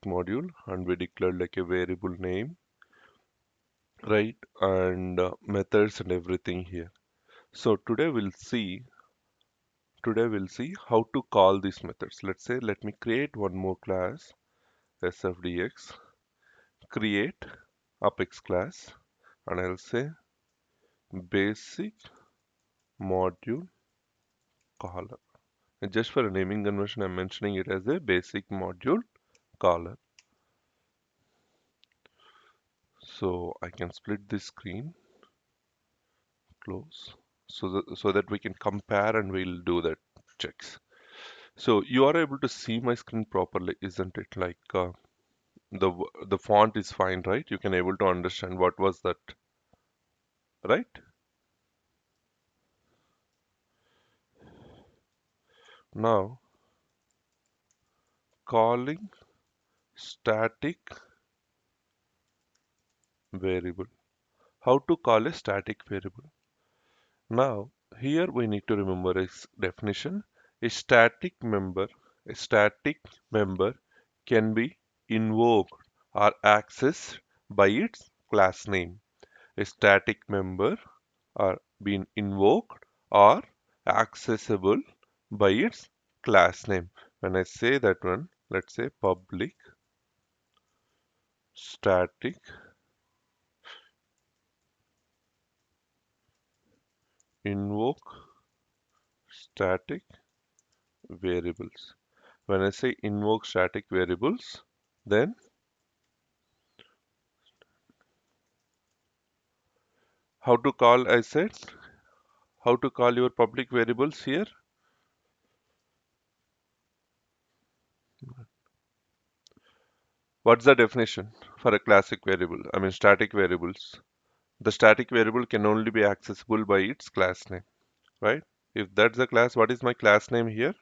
module, and we declared like a variable name, right? And methods and everything here. So today we'll see how to call these methods. Let's say let me create one more class, sfdx, create apex class, and I'll say basic module caller. And just for a naming convention, I'm mentioning it as a basic module caller. So I can split this screen, close, so that we can compare and we'll do that checks. So you are able to see my screen properly, isn't it? Like the font is fine, right? You can able to understand what was that, right? Now calling static variable. How to call a static variable? Now here we need to remember its definition. A static member, a static member can be invoked or accessed by its class name. A static member are being invoked or accessible by its class name. When I say that one, let's say public static invoke static variables. When I say invoke static variables, then how to call, I said, how to call your public variables here? What's the definition for a classic variable? I mean static variables. The static variable can only be accessible by its class name, right? If that's the class, what is my class name here?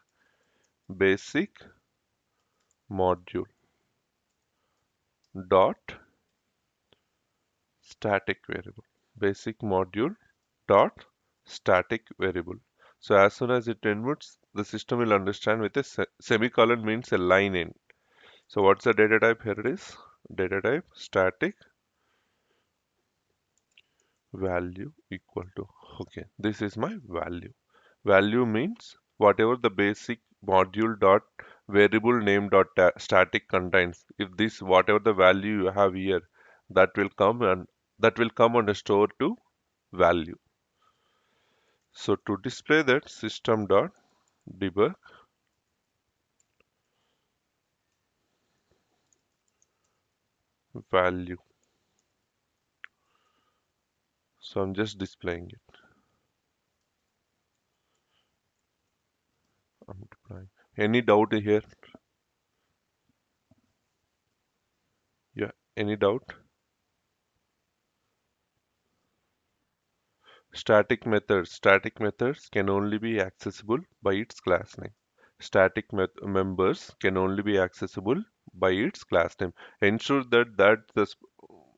Basic module dot static variable. Basic module dot static variable. So as soon as it inputs, the system will understand with a semicolon means a line in. So what's the data type? Here it is. Data type static value equal to. Okay, this is my value. Value means whatever the basic module dot variable name dot static contains. If this whatever the value you have here, that will come and store to value. So to display that, system dot debug value. So I'm just displaying it. I'm deploying. Any doubt here? Yeah, any doubt? Static methods can only be accessible by its class name. Static members can only be accessible by its class name. Ensure that the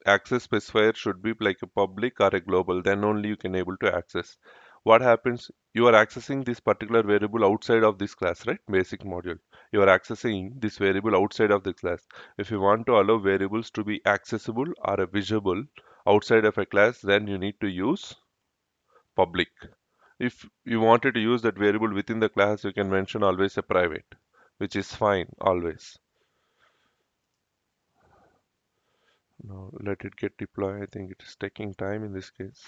access specifier should be like a public or a global, then only you can able to access. What happens, you are accessing this particular variable outside of this class, right? Basic module, you are accessing this variable outside of the class. If you want to allow variables to be accessible or visible outside of a class, then you need to use public. If you wanted to use that variable within the class, you can mention always a private, which is fine always. Now let it get deployed. I think it is taking time in this case.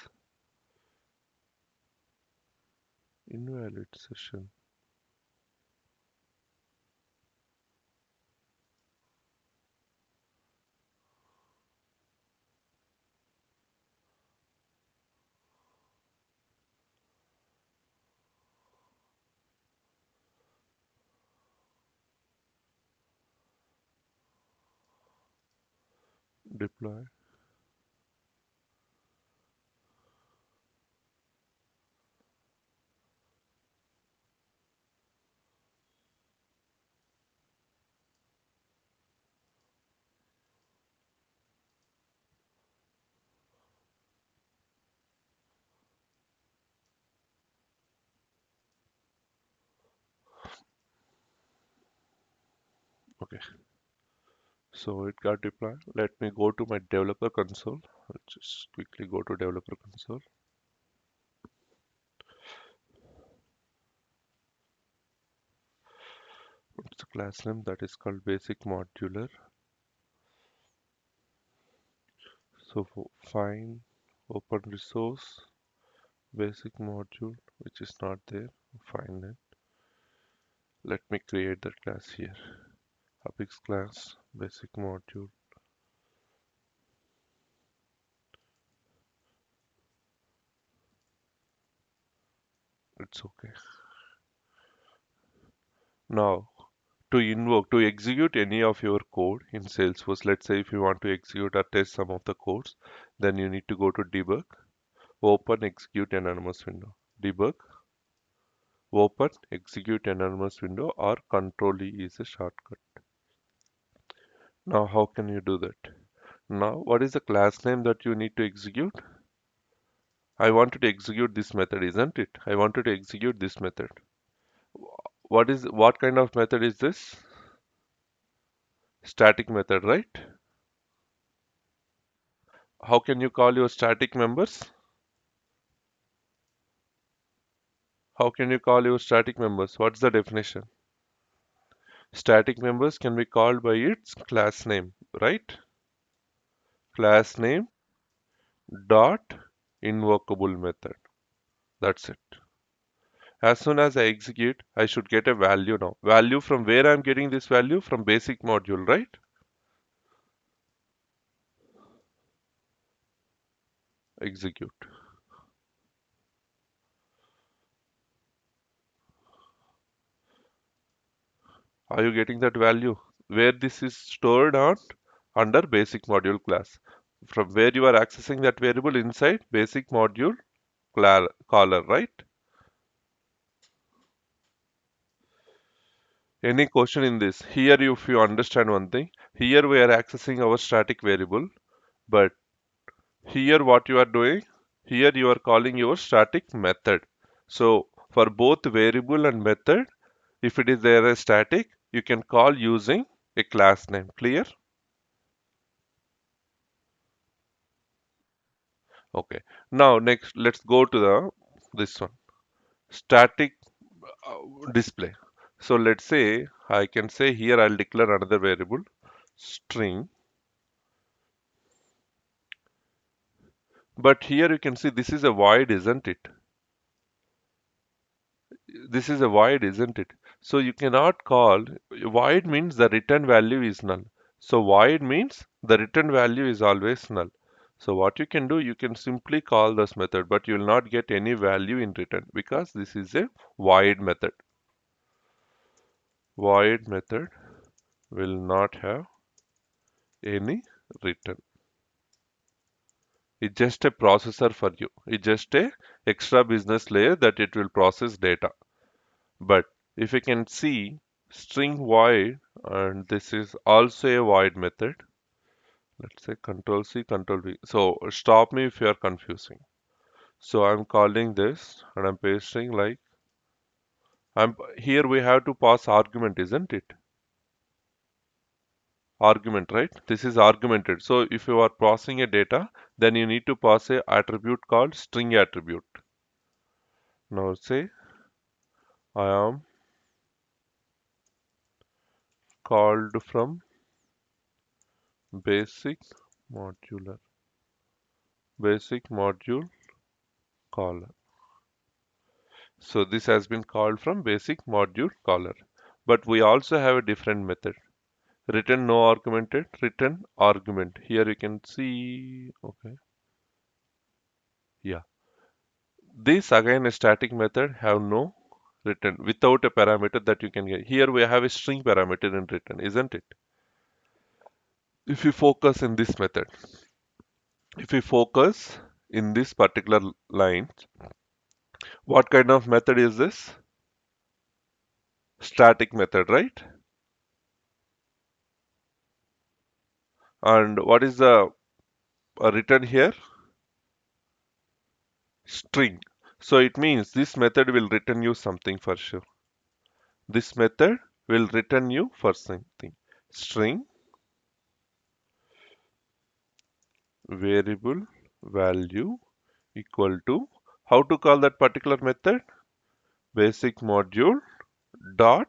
Invalid session. Deploy. Okay. So it got deployed. Let me go to my developer console. I'll just quickly go to developer console. It's a class name that is called basic modular. So find open resource basic module, which is not there. Find it. Let me create that class here. Apex class basic module. It's okay. Now to execute any of your code in Salesforce, let's say if you want to execute or test some of the codes, then you need to go to debug, open execute anonymous window. Debug, open execute anonymous window, or control E is a shortcut. Now how can you do that? Now what is the class name that you need to execute? I wanted to execute this method, isn't it? I wanted to execute this method. What kind of method is this? Static method, right? How can you call your static members? How can you call your static members? What's the definition? Static members can be called by its class name, right? Class name dot invocable method. That's it. As soon as I execute, I should get a value now. Value from where I'm getting this value? From basic module, right? Execute. Are you getting that value? Where this is stored on under basic module class. From where you are accessing that variable inside basic module caller, right? Any question in this? Here, if you understand one thing, here we are accessing our static variable, but here what you are doing, here you are calling your static method. So for both variable and method, if it is there as static, you can call using a class name. Clear? Okay. Now next, let's go to the this one, static display. So let's say I can say here I'll declare another variable string. But here you can see this is a void, isn't it? This is a void, isn't it? So you cannot call void means the return value is null. So void means the return value is always null. So what you can do, you can simply call this method, but you will not get any value in return because this is a void method. Void method will not have any return. It's just a processor for you. It's just a extra business layer that it will process data. But if you can see string void, and this is also a void method. Let's say control C, control V. So stop me if you are confusing. So I'm calling this and I'm pasting like I'm here we have to pass argument, isn't it? Argument, right? This is argumented. So if you are passing a data, then you need to pass a attribute called string attribute. Now say I am called from basic modular basic module caller. So this has been called from basic module caller. But we also have a different method. Return no argumented, return argument. Here you can see, okay, yeah. This again a static method have no return without a parameter that you can get. Here we have a string parameter in return, isn't it? If you focus in this method, if we focus in this particular line, what kind of method is this? Static method, right? And what is the return here? String. So it means this method will return you something for sure. This method will return you for something. String variable value equal to, how to call that particular method? Basic module dot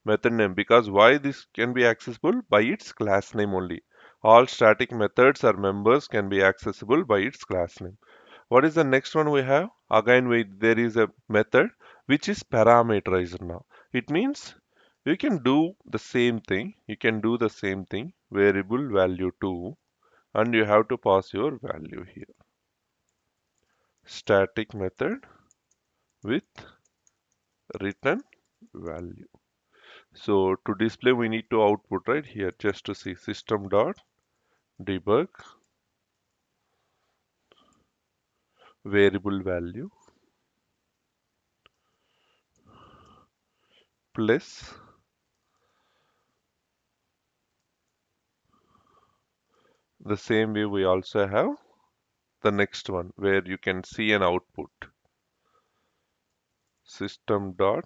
method name, because why this can be accessible? By its class name only. All static methods or members can be accessible by its class name. What is the next one we have? Again, there is a method which is parameterized now. It means you can do the same thing. You can do the same thing, variable value 2, and you have to pass your value here. Static method with return value. So to display, we need to output right here just to see system dot debug variable value plus the same way we also have the next one where you can see an output system dot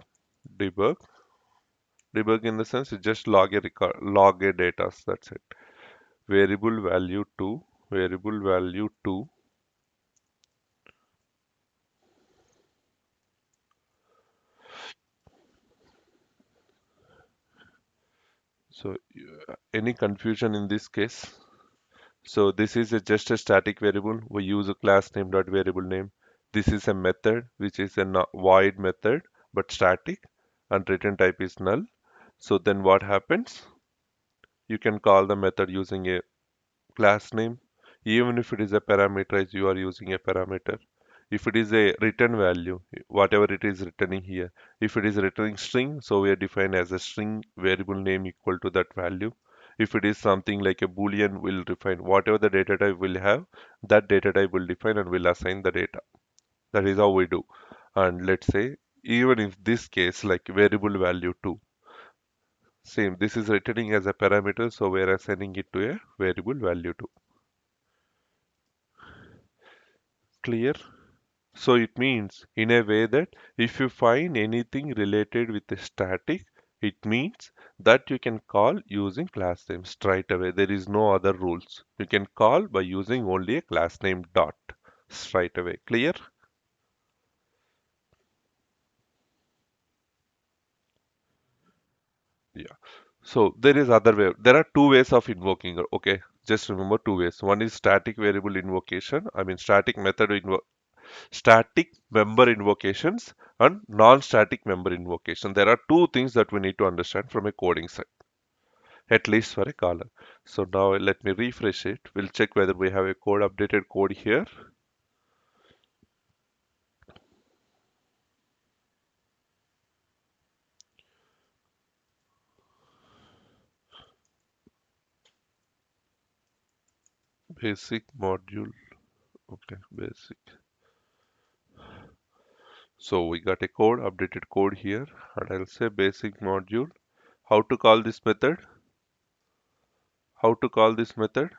debug. Debug in the sense it just log a record, log a data. That's it. Variable value 2, variable value 2. So any confusion in this case? So this is just a static variable. We use a class name dot variable name. This is a method which is a void method but static and return type is null. So then what happens? You can call the method using a class name. Even if it is a parameterized, you are using a parameter. If it is a return value, whatever it is returning here, if it is returning string, so we are defined as a string variable name equal to that value. If it is something like a boolean, we'll define whatever the data type will have, that data type will define and will assign the data. That is how we do. And let's say, even in this case, like variable value 2, same, this is returning as a parameter, so we are assigning it to a variable value 2. Clear? So it means in a way that if you find anything related with a static, it means that you can call using class name straight away. There is no other rules. You can call by using only a class name dot straight away. Clear? Yeah. So there is other way. There are two ways of invoking. Okay. Just remember two ways. One is static variable invocation. I mean static method static member invocations and non-static member invocation. There are two things that we need to understand from a coding side, at least for a caller. So now let me refresh it. We'll check whether we have a updated code here. Basic module. Okay, basic. So we got a updated code here, and I'll say basic module. How to call this method? How to call this method?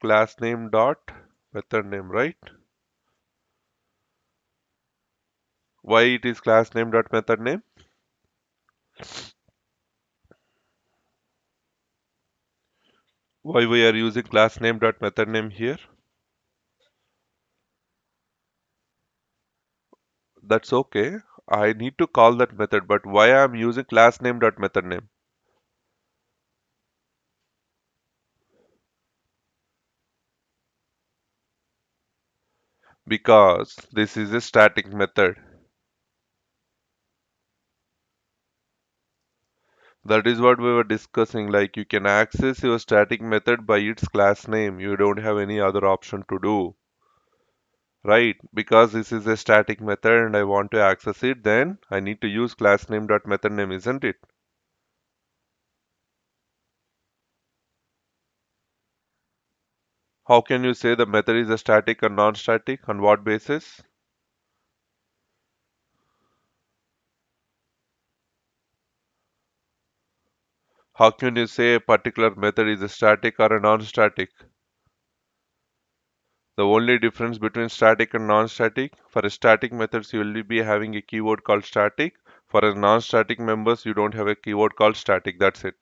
Class name dot method name, right? Why it is class name dot method name? Why we are using class name dot method name here? That's okay. I need to call that method, but why I'm using class name dot method name? Because this is a static method. That is what we were discussing. Like you can access your static method by its class name. You don't have any other option to do, right? Because this is a static method and I want to access it, then I need to use class name dot method name, isn't it? How can you say the method is a static or non-static? On what basis? How can you say a particular method is a static or a non-static? The only difference between static and non-static, for a static methods you will be having a keyword called static. For a non-static members you don't have a keyword called static. That's it.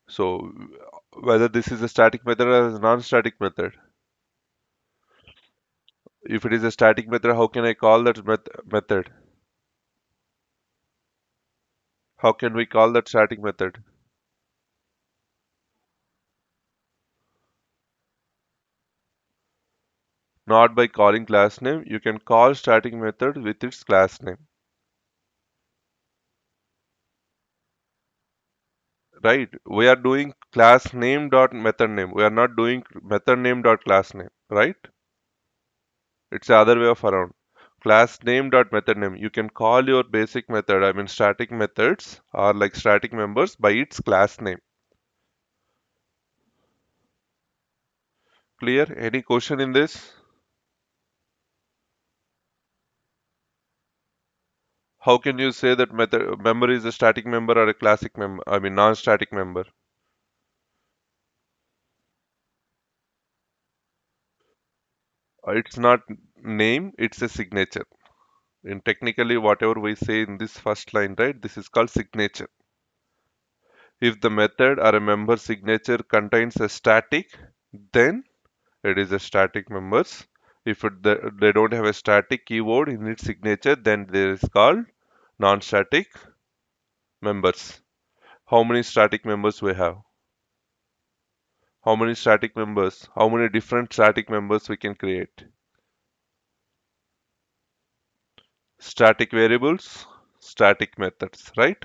So whether this is a static method or a non-static method. If it is a static method, how can I call that method? How can we call that static method? Not by calling class name. You can call static method with its class name. Right? We are doing class name dot method name. We are not doing method name dot class name. Right? It's the other way of around. Class name dot method name. You can call your basic method, I mean static methods or like static members by its class name. Clear? Any question in this? How can you say that method member is a static member or a classic member? I mean non-static member. It's not name, it's a signature. And technically, whatever we say in this first line, right, this is called signature. If the method or a member signature contains a static, then it is a static members. If they don't have a static keyword in its signature, then there is called non-static members. How many static members we have? How many static members? How many different static members we can create? Static variables, static methods, right?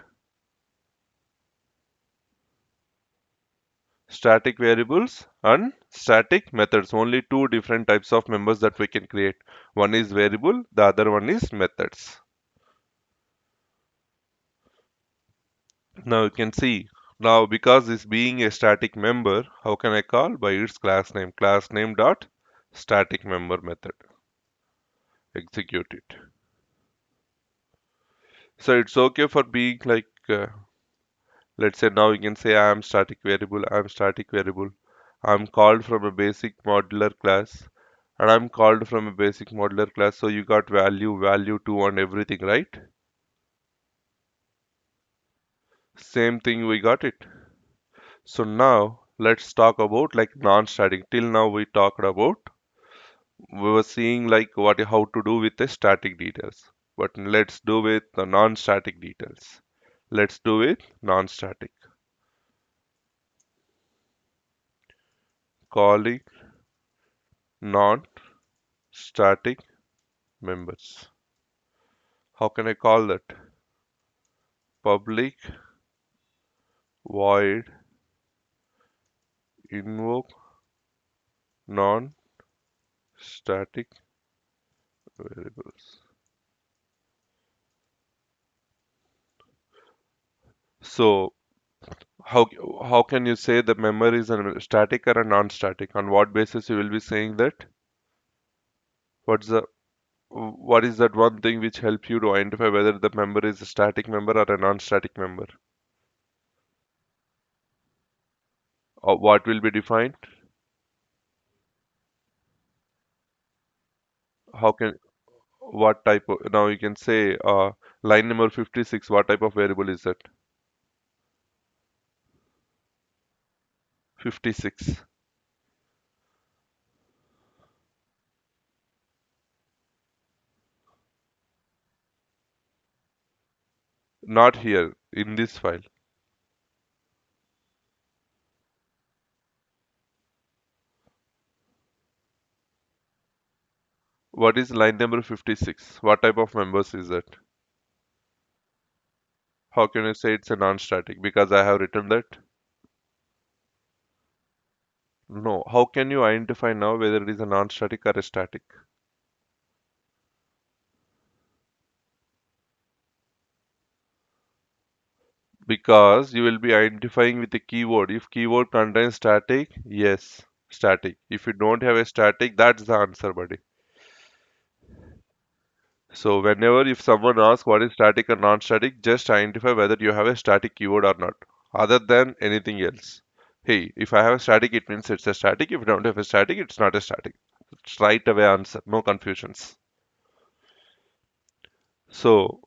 Static variables and static methods. Only two different types of members that we can create. One is variable, the other one is methods. Now you can see, now because this being a static member, how can I call? By its class name. Class name dot static member method. Execute it. So it's okay for being like, let's say now you can say I am static variable, I am static variable. I'm called from a basic modular class and I'm called from a basic modular class. So you got value, value 2 and everything, right? Same thing we got it. So now let's talk about like non-static. Till now we talked about, we were seeing like what how to do with the static details. But let's do with the non-static details. Let's do with non-static. Calling non-static members. How can I call that? Public void invoke non-static variables. So how how can you say the member is a static or a non-static? On what basis you will be saying that? What's the what is that one thing which helps you to identify whether the member is a static member or a non-static member? Or what will be defined? How can what type of now you can say line number 56, what type of variable is that? 56. Not here in this file. What is line number 56? What type of members is that? How can you say it's a non-static? Because I have written that. No. How can you identify now whether it is a non-static or a static? Because you will be identifying with a keyword. If keyword contains static, yes, static. If you don't have a static, that's the answer, buddy. So whenever if someone asks what is static or non-static, just identify whether you have a static keyword or not, other than anything else. Hey, if I have a static, it means it's a static. If you don't have a static, it's not a static. It's right away answer, no confusions. So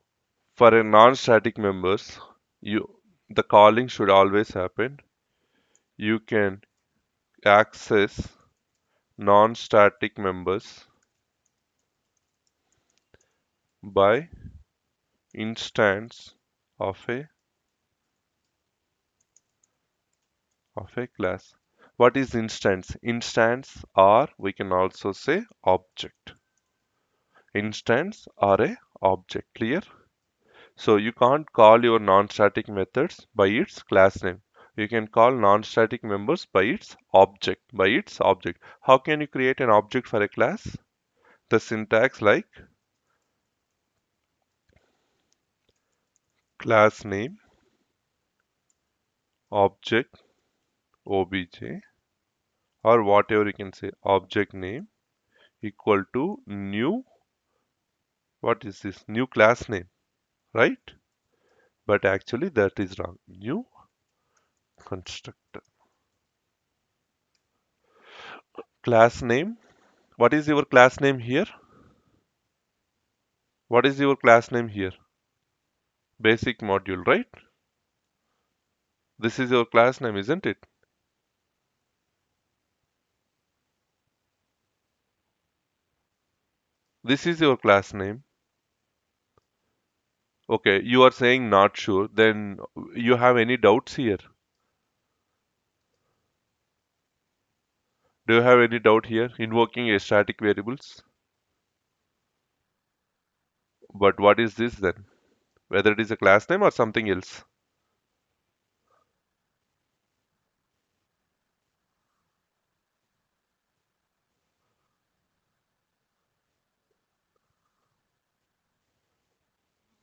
for a non-static members, you the calling should always happen you can access non-static members by instance of a class. What is instance? Instance, or we can also say object. Instance or a object. Clear? So you can't call your non-static methods by its class name. You can call non-static members by its object. By its object. How can you create an object for a class? The syntax like class name object obj, or whatever you can say, object name equal to new, what is this, new class name, right? But actually that is wrong. New constructor. Class name. What is your class name here? What is your class name here? Basic module, right? This is your class name, isn't it? This is your class name. Okay, you are saying not sure. Then you have any doubts here? Do you have any doubt here? Invoking a static variables. But what is this then? Whether it is a class name or something else?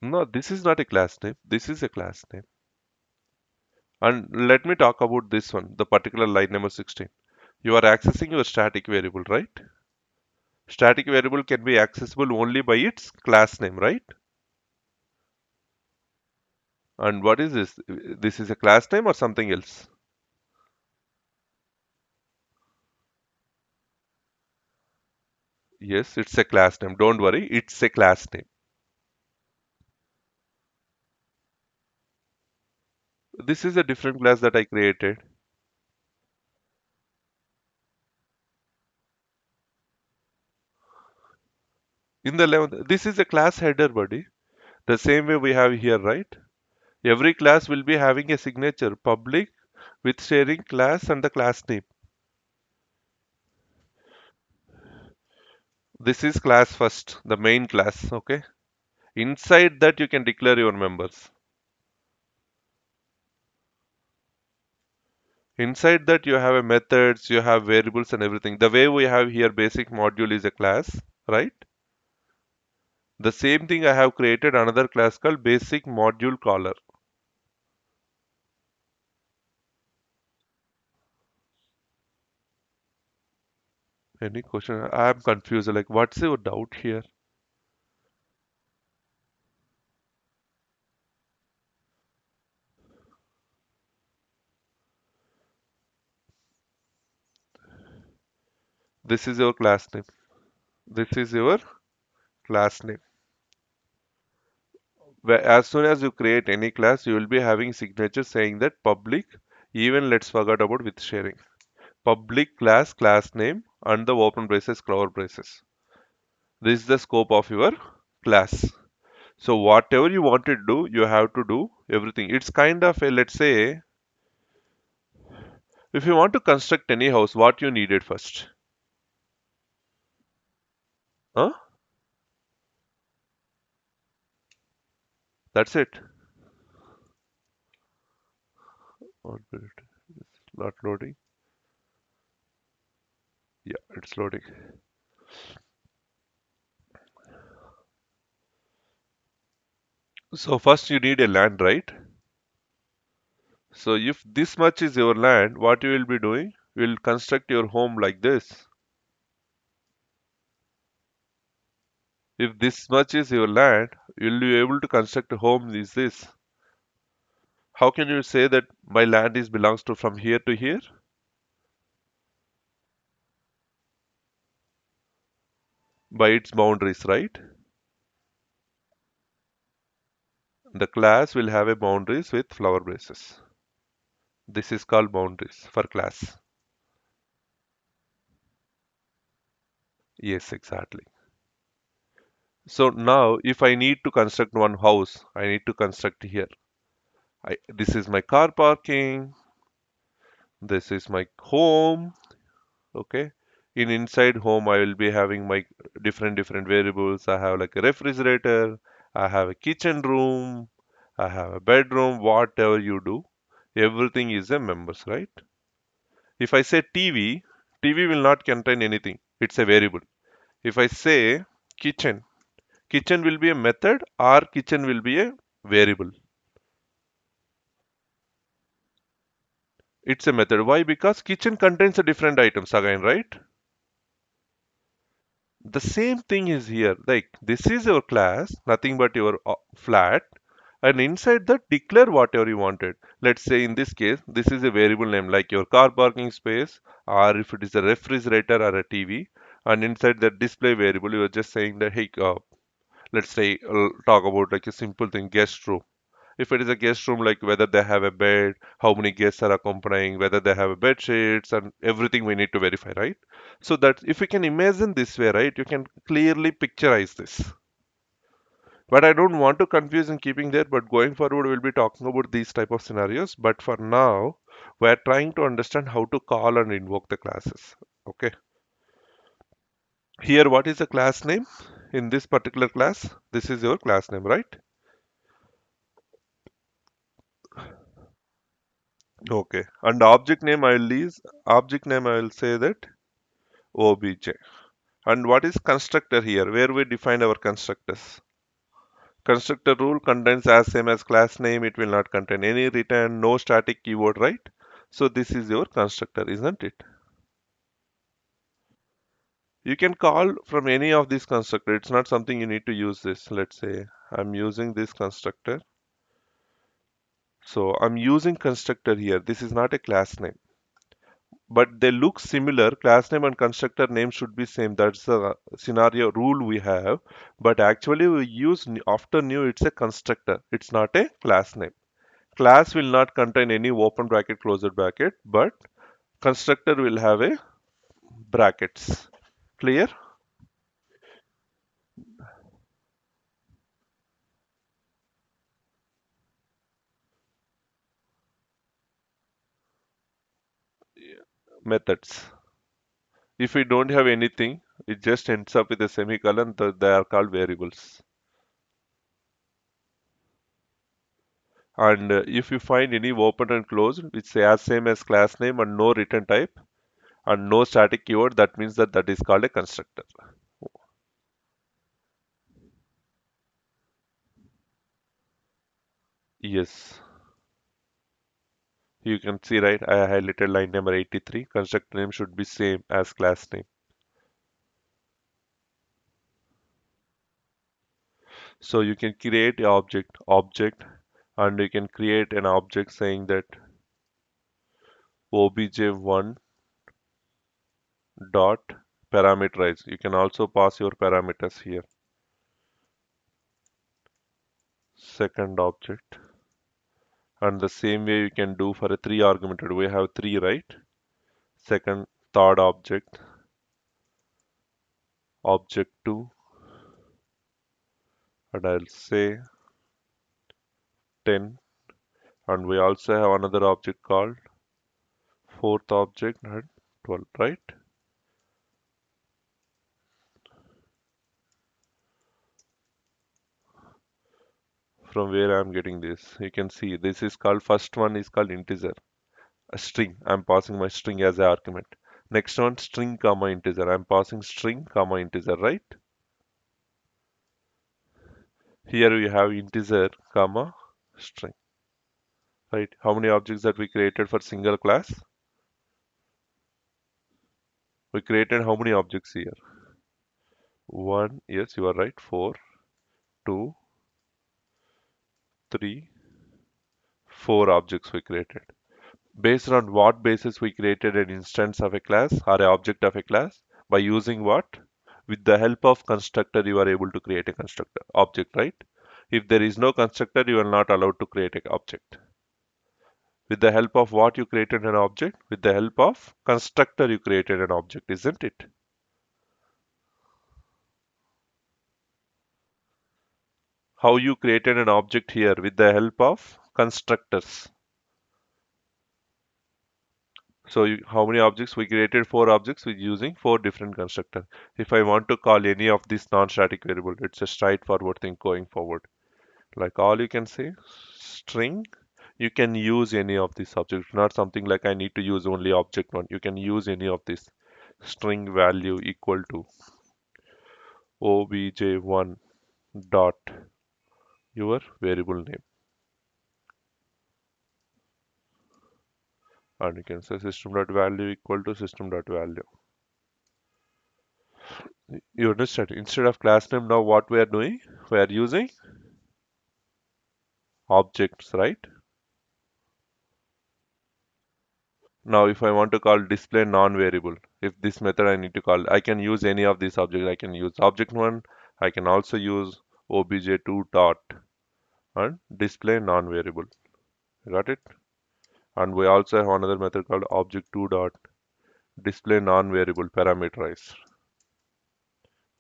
No, this is not a class name. This is a class name. And let me talk about this one, the particular line number 16. You are accessing your static variable, right? Static variable can be accessible only by its class name, right? And what is this? This is a class name or something else? Yes, it's a class name. Don't worry, it's a class name. This is a different class that I created. In the 11th, this is a class header, buddy. The same way we have here, right? Every class will be having a signature, public with sharing class and the class name. This is class first, the main class, okay? Inside that you can declare your members. Inside that you have a methods, you have variables and everything. The way we have here basic module is a class, right? The same thing I have created another class called basic module caller. Any question? I'm confused. Like, what's your doubt here? This is your class name. This is your class name. Where as soon as you create any class, you will be having signature saying that public, even let's forget about with sharing. Public class, class name, and the open braces, cover braces. This is the scope of your class. So whatever you want to do, you have to do everything. It's kind of a, let's say, if you want to construct any house, what you needed first? Huh? That's it. One minute. It's not loading. Yeah, it's loading. So first you need a land, right? So if this much is your land, what you will be doing? You will construct your home like this. If this much is your land, you will be able to construct a home is this. How can you say that my land is belongs to from here to here? By its boundaries, right? The class will have a boundaries with flower braces. This is called boundaries for class. Yes, exactly. So now if I need to construct one house, I need to construct here. This is my car parking, this is my home, okay. In inside home I will be having my different variables. I have like a refrigerator, I have a kitchen room, I have a bedroom, whatever you do, everything is a members, right? If I say TV will not contain anything, it's a variable. If I say kitchen, kitchen will be a method or kitchen will be a variable. It's a method. Why? Because kitchen contains a different items again, right? The same thing is here. Like this is your class, nothing but your flat, and inside that declare whatever you wanted. Let's say in this case, this is a variable name like your car parking space, or if it is a refrigerator or a TV, and inside that display variable, you are just saying that hey, let's say talk about like a simple thing, guest room. If it is a guest room, like whether they have a bed, how many guests are accompanying, whether they have a bed sheets, and everything we need to verify, right? So that if you can imagine this way, right, you can clearly picturize this. But I don't want to confuse in keeping there, but going forward we'll be talking about these type of scenarios. But for now, we're trying to understand how to call and invoke the classes. Okay. Here, what is the class name? In this particular class, this is your class name, right? Okay. And object name I will say that obj. And what is constructor here? Where we define our constructors. Constructor rule contains as same as class name. It will not contain any return, no static keyword, right? So this is your constructor, isn't it? You can call from any of these constructor. It's not something you need to use this. Let's say I'm using this constructor. So I'm using constructor here. This is not a class name, but they look similar. Class name and constructor name should be same. That's the scenario rule we have. But actually we use after new, it's a constructor. It's not a class name. Class will not contain any open bracket, closed bracket, but constructor will have a brackets. Clear? Methods. If we don't have anything, it just ends up with a semicolon. They are called variables. And if you find any open and closed, which say as same as class name and no return type and no static keyword, that means that that is called a constructor. Yes, you can see right. I highlighted line number 83. Constructor name should be same as class name. So you can create a object, and you can create an object saying that obj1 dot parameterize. You can also pass your parameters here. Second object, and the same way you can do for a three argumented. We have three, right? Second, third object, object2, and I'll say 10. And we also have another object called fourth object and 12, right? From where I'm getting this, you can see this is called, first one is called integer, a string. I'm passing my string as an argument. Next one, string comma integer. I'm passing string comma integer, right? Here we have integer comma string, right? How many objects that we created for single class? We created how many objects here? One, yes, you are right. Four, two, three, four objects we created. Based on what basis we created an instance of a class or an object of a class? By using what? With the help of constructor, you are able to create a constructor object, right? If there is no constructor, you are not allowed to create an object. With the help of what you created an object? With the help of constructor you created an object, isn't it? How you created an object here? With the help of constructors. So how many objects? We created four objects with using four different constructors. If I want to call any of these non-static variable, it's a straightforward thing going forward. Like all you can say, string, you can use any of these objects, not something like I need to use only object one. You can use any of this. String value equal to obj1 dot your variable name. And you can say system dot value equal to system dot value. You understand? Instead of class name, now what we are doing? We are using objects, right? Now, if I want to call display non-variable, if this method I need to call, I can use any of these objects. I can use object one. I can also use obj2 dot and display non-variable. Got it? And we also have another method called object2 dot display non-variable parameterized.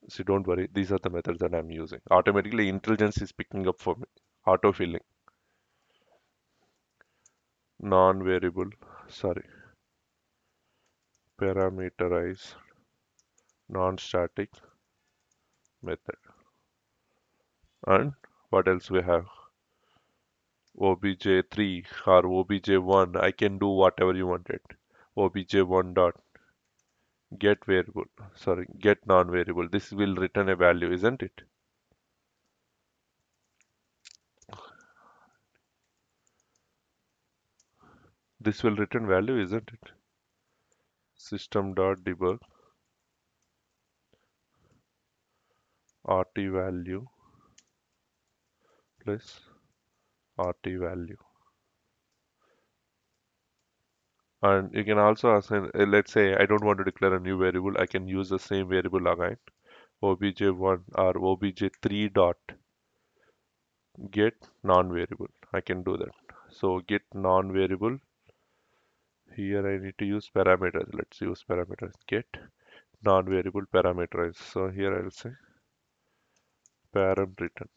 So don't worry, these are the methods that I'm using. Automatically, intelligence is picking up for me. Auto-filling, non-variable, sorry, parameterized, non-static method. And what else we have? obj3 or obj1, I can do whatever you wanted. obj1 dot get variable, sorry, get non-variable. This will return a value, isn't it? This will return value, isn't it? System dot debug rt value plus rt value. And you can also assign, let's say I don't want to declare a new variable, I can use the same variable again, obj1 or obj3 dot get non-variable. I can do that. So get non-variable. Here I need to use parameters. Let's use parameters. Get non-variable parameterized. So here I'll say param return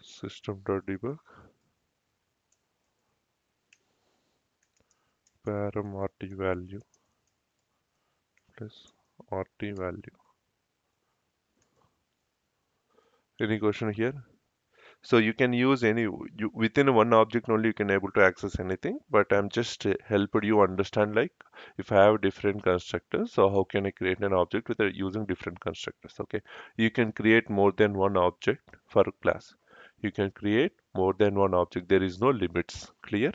system.debug param rt value plus rt value. Any question here? So you can use any within one object only you can able to access anything. But I'm just helping you understand like if I have different constructors, so how can I create an object with using different constructors? Okay, you can create more than one object for a class. You can create more than one object. There is no limits. Clear?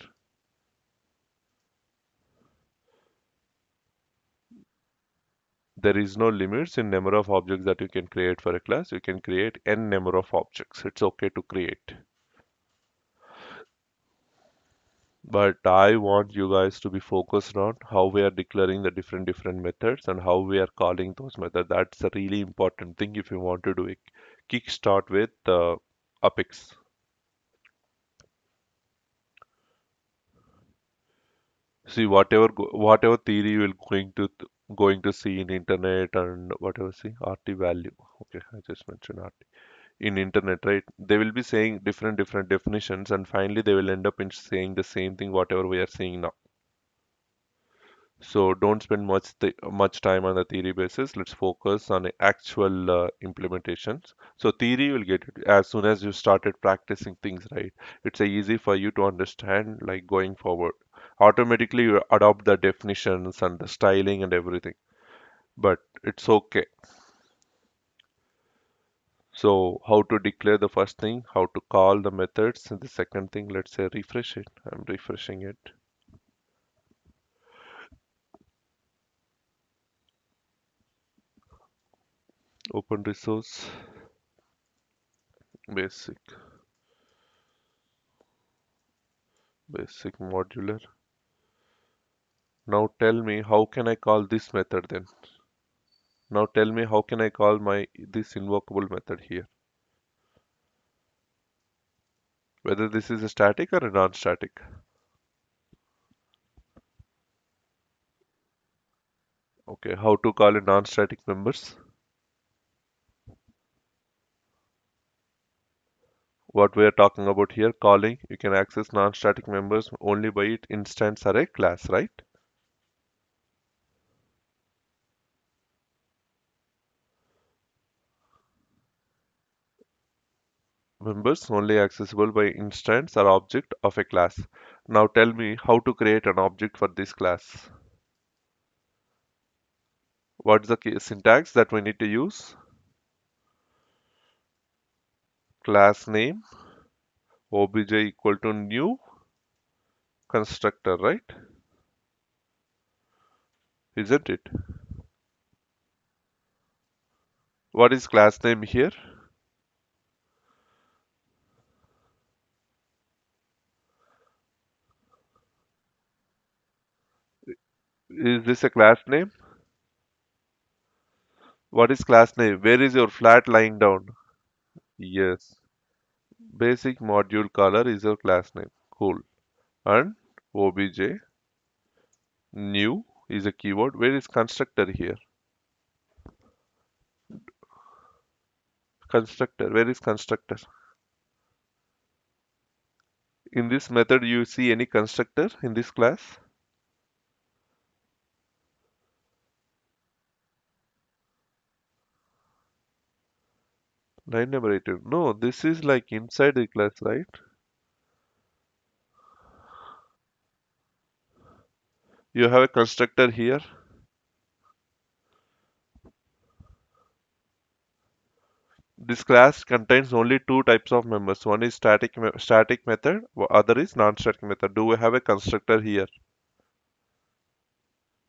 There is no limits in number of objects that you can create for a class. You can create n number of objects. It's okay to create. But I want you guys to be focused on how we are declaring the different methods and how we are calling those methods. That's a really important thing if you want to do a kickstart with Apex. See whatever theory you will going to see in internet and whatever see RT value. Okay, I just mentioned RT in internet, right? They will be saying different definitions, and finally they will end up in saying the same thing whatever we are saying now. So don't spend much time on the theory basis. Let's focus on the actual implementations. So theory will get it as soon as you started practicing things, right? It's easy for you to understand like going forward. Automatically you adopt the definitions and the styling and everything. But it's okay. So how to declare the first thing, how to call the methods, and the second thing, let's say refresh it. I'm refreshing it. Open resource, basic, basic modular. Now tell me how can I call this method then? Now tell me how can I call my this invocable method here? whether this is a static or a non-static. Okay, how to call a non-static members? What we are talking about here, calling, you can access non-static members only by its instance array class, right? Members only accessible by instance or object of a class. Now tell me how to create an object for this class. What's the syntax that we need to use? Class name obj equal to new constructor, right? Isn't it? What is class name here? Is this a class name? What is class name? Where is your flat lying down? Yes. Basic module caller is your class name. Cool. And obj new is a keyword. Where is constructor here? Constructor. Where is constructor? In this method, you see any constructor in this class? Line number 18. No, this is like inside the class, right? You have a constructor here. This class contains only two types of members. One is static method, other is non-static method. Do we have a constructor here?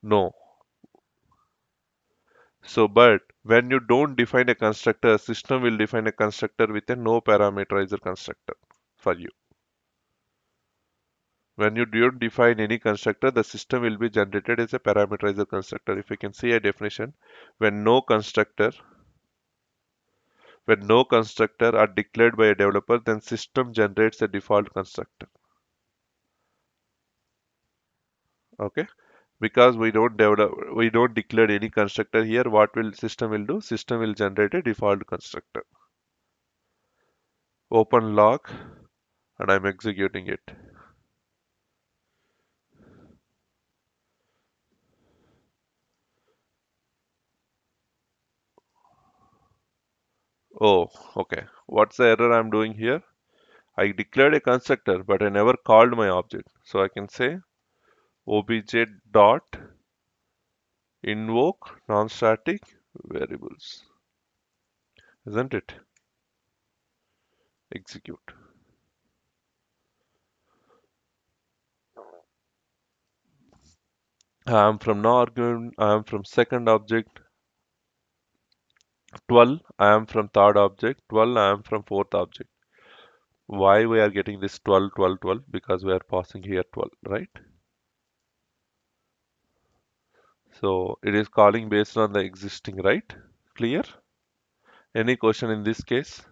No. So, but when you don't define a constructor, system will define a constructor with a no parameterizer constructor for you. When you don't define any constructor, the system will be generated as a parameterizer constructor. If you can see a definition, when no constructor, when no constructor are declared by a developer, then system generates a default constructor. Okay, because we don't declare any constructor here. What will system will do? System will generate a default constructor. Open log, and I'm executing it. Oh, okay. What's the error I'm doing here? I declared a constructor, but I never called my object. So I can say obj dot invoke non-static variables, isn't it? Execute. I am from no argument. I am from second object 12. I am from third object 12. I am from fourth object. Why we are getting this 12, 12, 12? Because we are passing here 12, right? So it is calling based on the existing, right? Clear? Any question in this case?